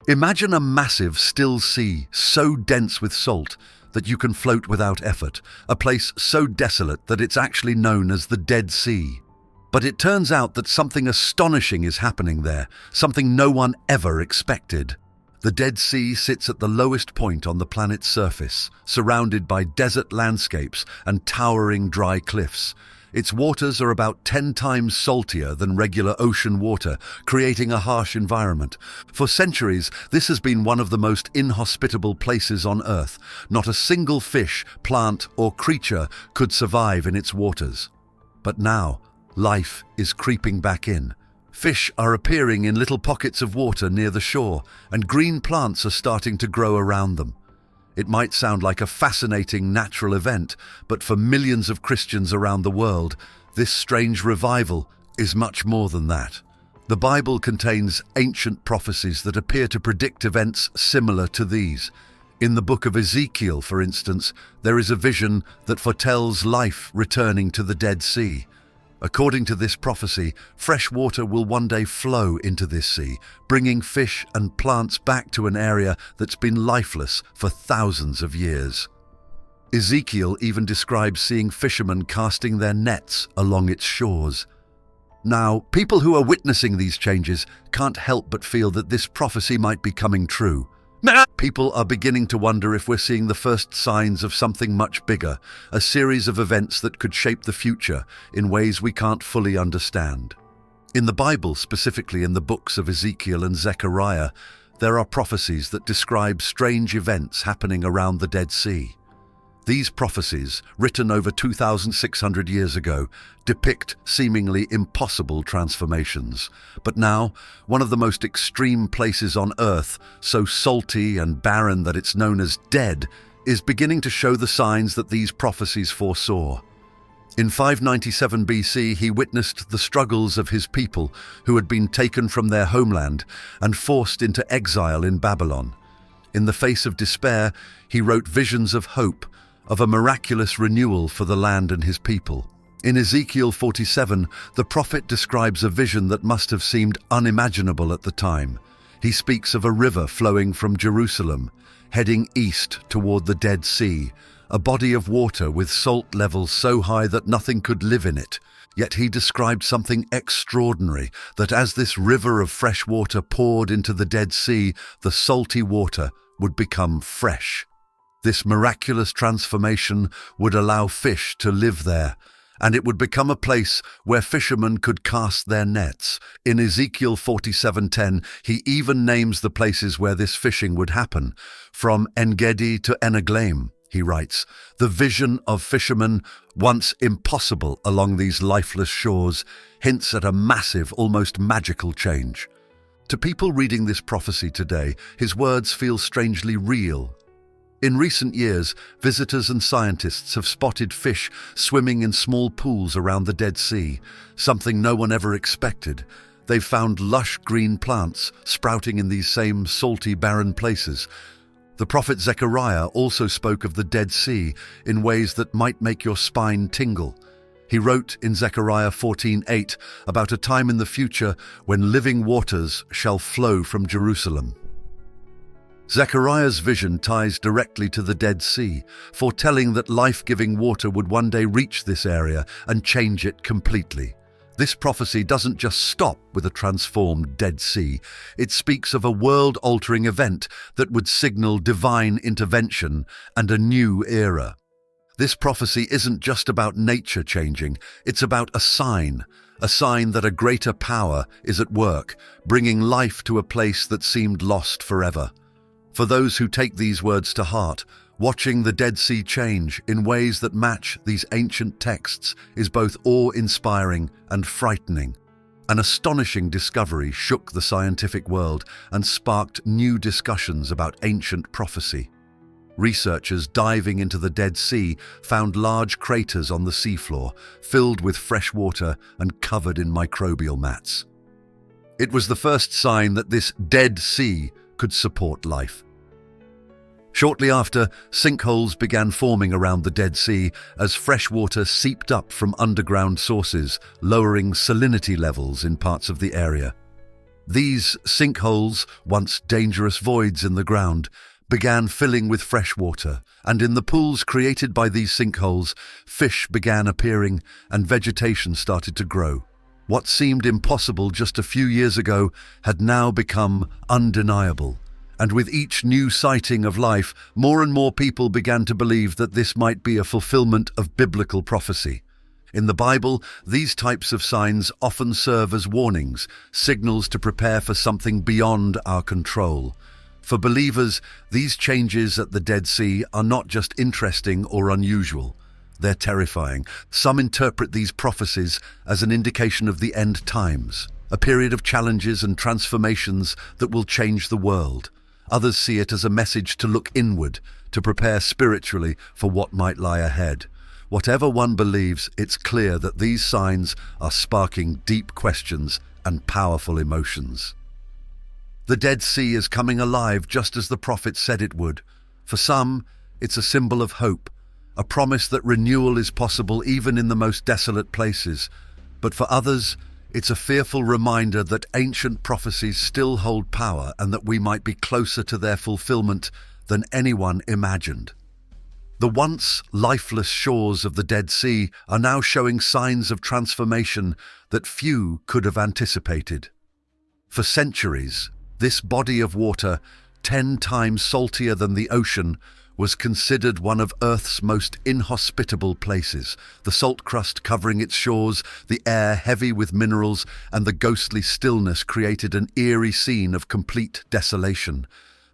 Imagine a massive, still sea, so dense with salt that you can float without effort, a place so desolate that it's actually known as the Dead Sea. But it turns out that something astonishing is happening there, something no one ever expected. The Dead Sea sits at the lowest point on the planet's surface, surrounded by desert landscapes and towering dry cliffs. Its waters are about 10 times saltier than regular ocean water, creating a harsh environment. For centuries, this has been one of the most inhospitable places on Earth. Not a single fish, plant, or creature could survive in its waters. But now, life is creeping back in. Fish are appearing in little pockets of water near the shore, and green plants are starting to grow around them. It might sound like a fascinating natural event, but for millions of Christians around the world, this strange revival is much more than that. The Bible contains ancient prophecies that appear to predict events similar to these. In the book of Ezekiel, for instance, there is a vision that foretells life returning to the Dead Sea. According to this prophecy, fresh water will one day flow into this sea, bringing fish and plants back to an area that's been lifeless for thousands of years. Ezekiel even describes seeing fishermen casting their nets along its shores. Now, people who are witnessing these changes can't help but feel that this prophecy might be coming true. People are beginning to wonder if we're seeing the first signs of something much bigger, a series of events that could shape the future in ways we can't fully understand. In the Bible, specifically in the books of Ezekiel and Zechariah, there are prophecies that describe strange events happening around the Dead Sea. These prophecies, written over 2,600 years ago, depict seemingly impossible transformations. But now, one of the most extreme places on Earth, so salty and barren that it's known as dead, is beginning to show the signs that these prophecies foresaw. In 597 BC, he witnessed the struggles of his people who had been taken from their homeland and forced into exile in Babylon. In the face of despair, he wrote visions of hope, of a miraculous renewal for the land and his people. In Ezekiel 47, the prophet describes a vision that must have seemed unimaginable at the time. He speaks of a river flowing from Jerusalem, heading east toward the Dead Sea, a body of water with salt levels so high that nothing could live in it. Yet he described something extraordinary, that as this river of fresh water poured into the Dead Sea, the salty water would become fresh. This miraculous transformation would allow fish to live there, and it would become a place where fishermen could cast their nets. In Ezekiel 47:10, he even names the places where this fishing would happen. From En-Gedi to Eneglaim, he writes, the vision of fishermen, once impossible along these lifeless shores, hints at a massive, almost magical change. To people reading this prophecy today, his words feel strangely real. In recent years, visitors and scientists have spotted fish swimming in small pools around the Dead Sea, something no one ever expected. They've found lush green plants sprouting in these same salty, barren places. The prophet Zechariah also spoke of the Dead Sea in ways that might make your spine tingle. He wrote in Zechariah 14:8 about a time in the future when living waters shall flow from Jerusalem. Zechariah's vision ties directly to the Dead Sea, foretelling that life-giving water would one day reach this area and change it completely. This prophecy doesn't just stop with a transformed Dead Sea. It speaks of a world-altering event that would signal divine intervention and a new era. This prophecy isn't just about nature changing, it's about a sign that a greater power is at work, bringing life to a place that seemed lost forever. For those who take these words to heart, watching the Dead Sea change in ways that match these ancient texts is both awe-inspiring and frightening. An astonishing discovery shook the scientific world and sparked new discussions about ancient prophecy. Researchers diving into the Dead Sea found large craters on the seafloor, filled with fresh water and covered in microbial mats. It was the first sign that this Dead Sea could support life. Shortly after, sinkholes began forming around the Dead Sea as fresh water seeped up from underground sources, lowering salinity levels in parts of the area. These sinkholes, once dangerous voids in the ground, began filling with fresh water, and in the pools created by these sinkholes, fish began appearing and vegetation started to grow. What seemed impossible just a few years ago had now become undeniable. And with each new sighting of life, more and more people began to believe that this might be a fulfillment of biblical prophecy. In the Bible, these types of signs often serve as warnings, signals to prepare for something beyond our control. For believers, these changes at the Dead Sea are not just interesting or unusual. They're terrifying. Some interpret these prophecies as an indication of the end times, a period of challenges and transformations that will change the world. Others see it as a message to look inward, to prepare spiritually for what might lie ahead. Whatever one believes, it's clear that these signs are sparking deep questions and powerful emotions. The Dead Sea is coming alive just as the prophet said it would. For some, it's a symbol of hope, a promise that renewal is possible even in the most desolate places. But for others, it's a fearful reminder that ancient prophecies still hold power and that we might be closer to their fulfillment than anyone imagined. The once lifeless shores of the Dead Sea are now showing signs of transformation that few could have anticipated. For centuries, this body of water, 10 times saltier than the ocean, was considered one of Earth's most inhospitable places, the salt crust covering its shores, the air heavy with minerals, and the ghostly stillness created an eerie scene of complete desolation.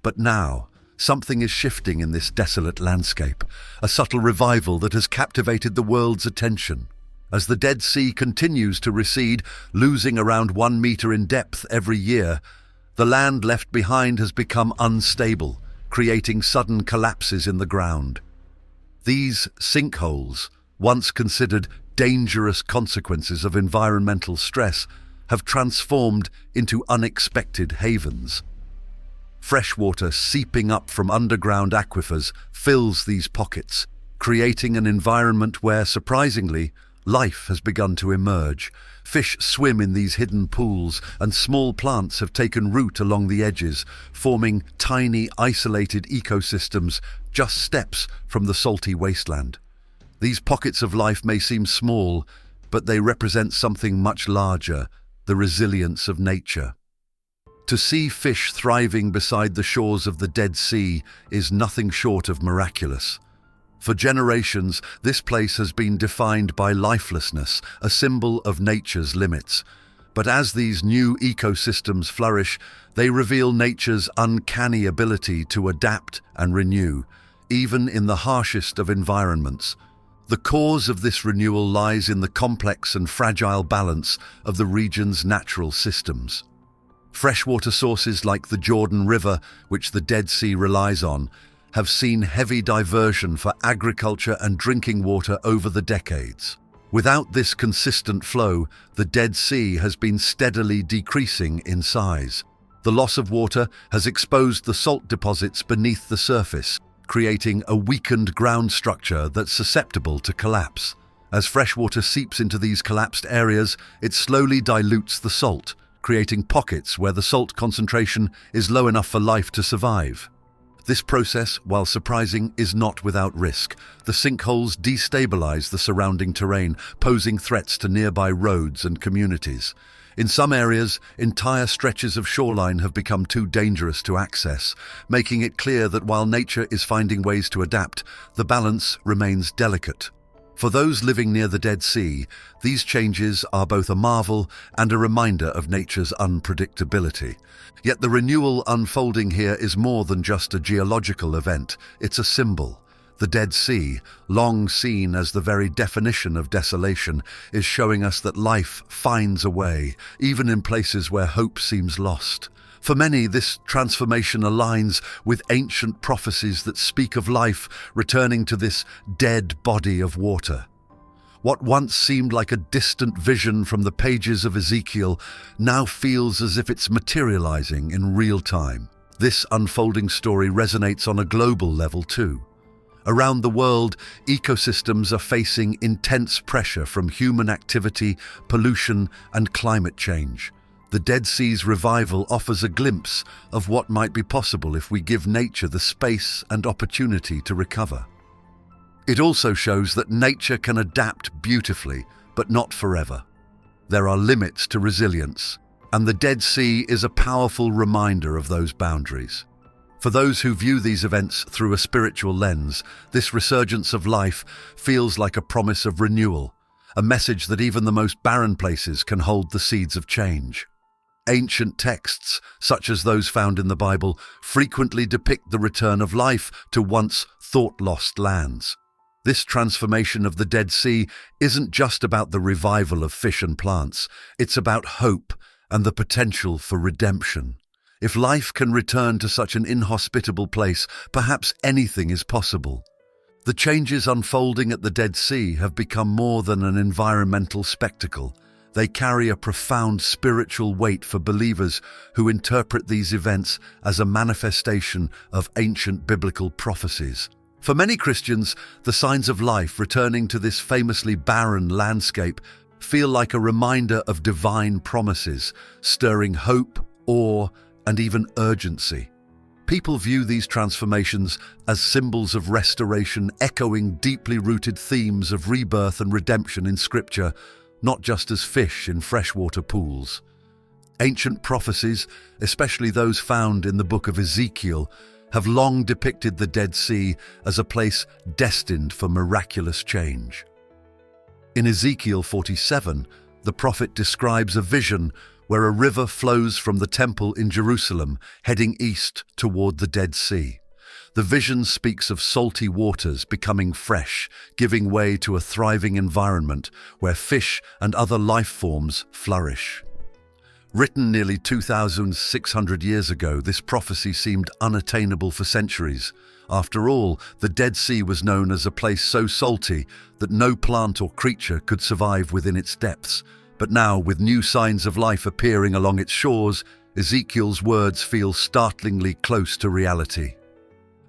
But now, something is shifting in this desolate landscape, a subtle revival that has captivated the world's attention. As the Dead Sea continues to recede, losing around 1 meter in depth every year, the land left behind has become unstable, creating sudden collapses in the ground. These sinkholes, once considered dangerous consequences of environmental stress, have transformed into unexpected havens. Fresh water seeping up from underground aquifers fills these pockets, creating an environment where, surprisingly, life has begun to emerge. Fish swim in these hidden pools, and small plants have taken root along the edges, forming tiny, isolated ecosystems just steps from the salty wasteland. These pockets of life may seem small, but they represent something much larger, the resilience of nature. To see fish thriving beside the shores of the Dead Sea is nothing short of miraculous. For generations, this place has been defined by lifelessness, a symbol of nature's limits. But as these new ecosystems flourish, they reveal nature's uncanny ability to adapt and renew, even in the harshest of environments. The cause of this renewal lies in the complex and fragile balance of the region's natural systems. Freshwater sources like the Jordan River, which the Dead Sea relies on, have seen heavy diversion for agriculture and drinking water over the decades. Without this consistent flow, the Dead Sea has been steadily decreasing in size. The loss of water has exposed the salt deposits beneath the surface, creating a weakened ground structure that's susceptible to collapse. As freshwater seeps into these collapsed areas, it slowly dilutes the salt, creating pockets where the salt concentration is low enough for life to survive. This process, while surprising, is not without risk. The sinkholes destabilize the surrounding terrain, posing threats to nearby roads and communities. In some areas, entire stretches of shoreline have become too dangerous to access, making it clear that while nature is finding ways to adapt, the balance remains delicate. For those living near the Dead Sea, these changes are both a marvel and a reminder of nature's unpredictability. Yet the renewal unfolding here is more than just a geological event, it's a symbol. The Dead Sea, long seen as the very definition of desolation, is showing us that life finds a way, even in places where hope seems lost. For many, this transformation aligns with ancient prophecies that speak of life returning to this dead body of water. What once seemed like a distant vision from the pages of Ezekiel now feels as if it's materializing in real time. This unfolding story resonates on a global level too. Around the world, ecosystems are facing intense pressure from human activity, pollution, and climate change. The Dead Sea's revival offers a glimpse of what might be possible if we give nature the space and opportunity to recover. It also shows that nature can adapt beautifully, but not forever. There are limits to resilience, and the Dead Sea is a powerful reminder of those boundaries. For those who view these events through a spiritual lens, this resurgence of life feels like a promise of renewal, a message that even the most barren places can hold the seeds of change. Ancient texts, such as those found in the Bible, frequently depict the return of life to once thought-lost lands. This transformation of the Dead Sea isn't just about the revival of fish and plants, it's about hope and the potential for redemption. If life can return to such an inhospitable place, perhaps anything is possible. The changes unfolding at the Dead Sea have become more than an environmental spectacle. They carry a profound spiritual weight for believers who interpret these events as a manifestation of ancient biblical prophecies. For many Christians, the signs of life returning to this famously barren landscape feel like a reminder of divine promises, stirring hope, awe, and even urgency. People view these transformations as symbols of restoration, echoing deeply rooted themes of rebirth and redemption in Scripture, not just as fish in freshwater pools. Ancient prophecies, especially those found in the book of Ezekiel, have long depicted the Dead Sea as a place destined for miraculous change. In Ezekiel 47, the prophet describes a vision where a river flows from the temple in Jerusalem, heading east toward the Dead Sea. The vision speaks of salty waters becoming fresh, giving way to a thriving environment where fish and other life forms flourish. Written nearly 2,600 years ago, this prophecy seemed unattainable for centuries. After all, the Dead Sea was known as a place so salty that no plant or creature could survive within its depths. But now, with new signs of life appearing along its shores, Ezekiel's words feel startlingly close to reality.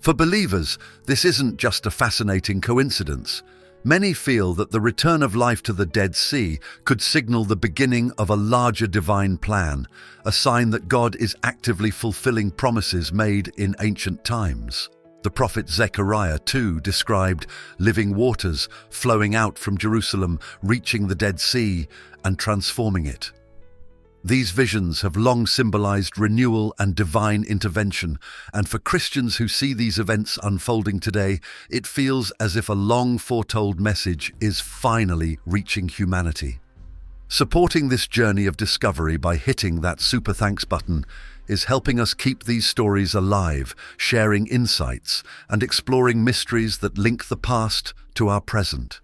For believers, this isn't just a fascinating coincidence. Many feel that the return of life to the Dead Sea could signal the beginning of a larger divine plan, a sign that God is actively fulfilling promises made in ancient times. The prophet Zechariah, too, described living waters flowing out from Jerusalem, reaching the Dead Sea and transforming it. These visions have long symbolized renewal and divine intervention, and for Christians who see these events unfolding today, it feels as if a long foretold message is finally reaching humanity. Supporting this journey of discovery by hitting that super thanks button is helping us keep these stories alive, sharing insights and exploring mysteries that link the past to our present.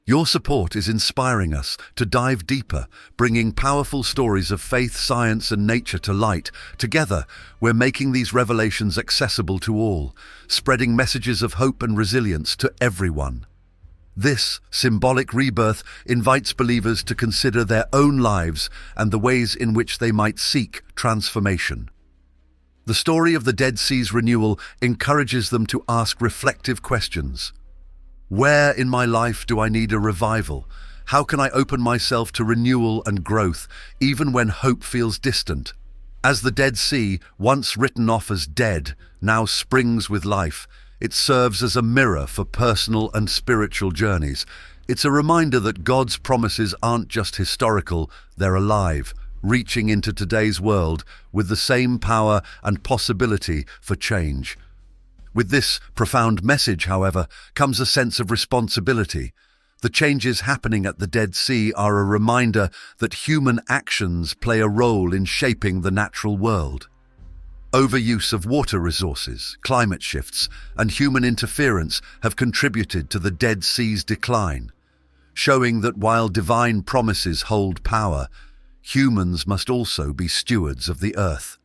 Your support is inspiring us to dive deeper, bringing powerful stories of faith, science, and nature to light. Together, we're making these revelations accessible to all, spreading messages of hope and resilience to everyone. This symbolic rebirth invites believers to consider their own lives and the ways in which they might seek transformation. The story of the Dead Sea's renewal encourages them to ask reflective questions. Where in my life do I need a revival? How can I open myself to renewal and growth, even when hope feels distant? As the Dead Sea, once written off as dead, now springs with life, it serves as a mirror for personal and spiritual journeys. It's a reminder that God's promises aren't just historical, they're alive, reaching into today's world with the same power and possibility for change. With this profound message, however, comes a sense of responsibility. The changes happening at the Dead Sea are a reminder that human actions play a role in shaping the natural world. Overuse of water resources, climate shifts, and human interference have contributed to the Dead Sea's decline, showing that while divine promises hold power, humans must also be stewards of the earth.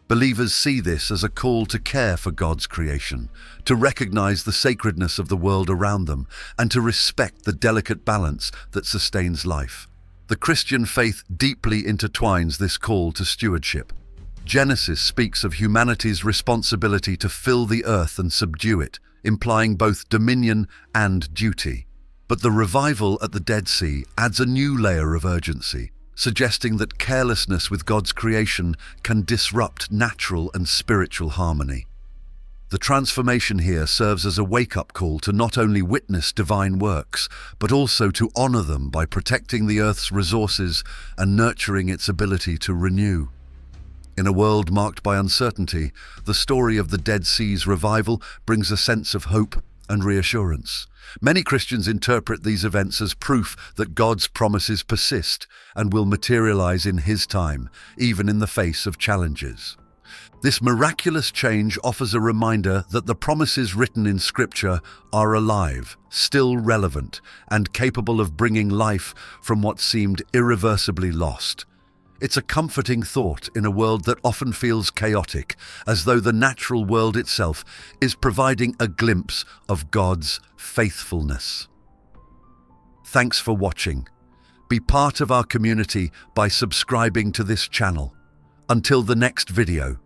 Believers see this as a call to care for God's creation, to recognize the sacredness of the world around them, and to respect the delicate balance that sustains life. The Christian faith deeply intertwines this call to stewardship. Genesis speaks of humanity's responsibility to fill the earth and subdue it, implying both dominion and duty. But the revival at the Dead Sea adds a new layer of urgency. suggesting that carelessness with God's creation can disrupt natural and spiritual harmony. The transformation here serves as a wake-up call to not only witness divine works, but also to honor them by protecting the earth's resources and nurturing its ability to renew. In a world marked by uncertainty, the story of the Dead Sea's revival brings a sense of hope and reassurance. Many Christians interpret these events as proof that God's promises persist and will materialize in His time, even in the face of challenges. This miraculous change offers a reminder that the promises written in Scripture are alive, still relevant, and capable of bringing life from what seemed irreversibly lost. It's a comforting thought in a world that often feels chaotic, as though the natural world itself is providing a glimpse of God's faithfulness. Thanks for watching. Be part of our community by subscribing to this channel. Until the next video.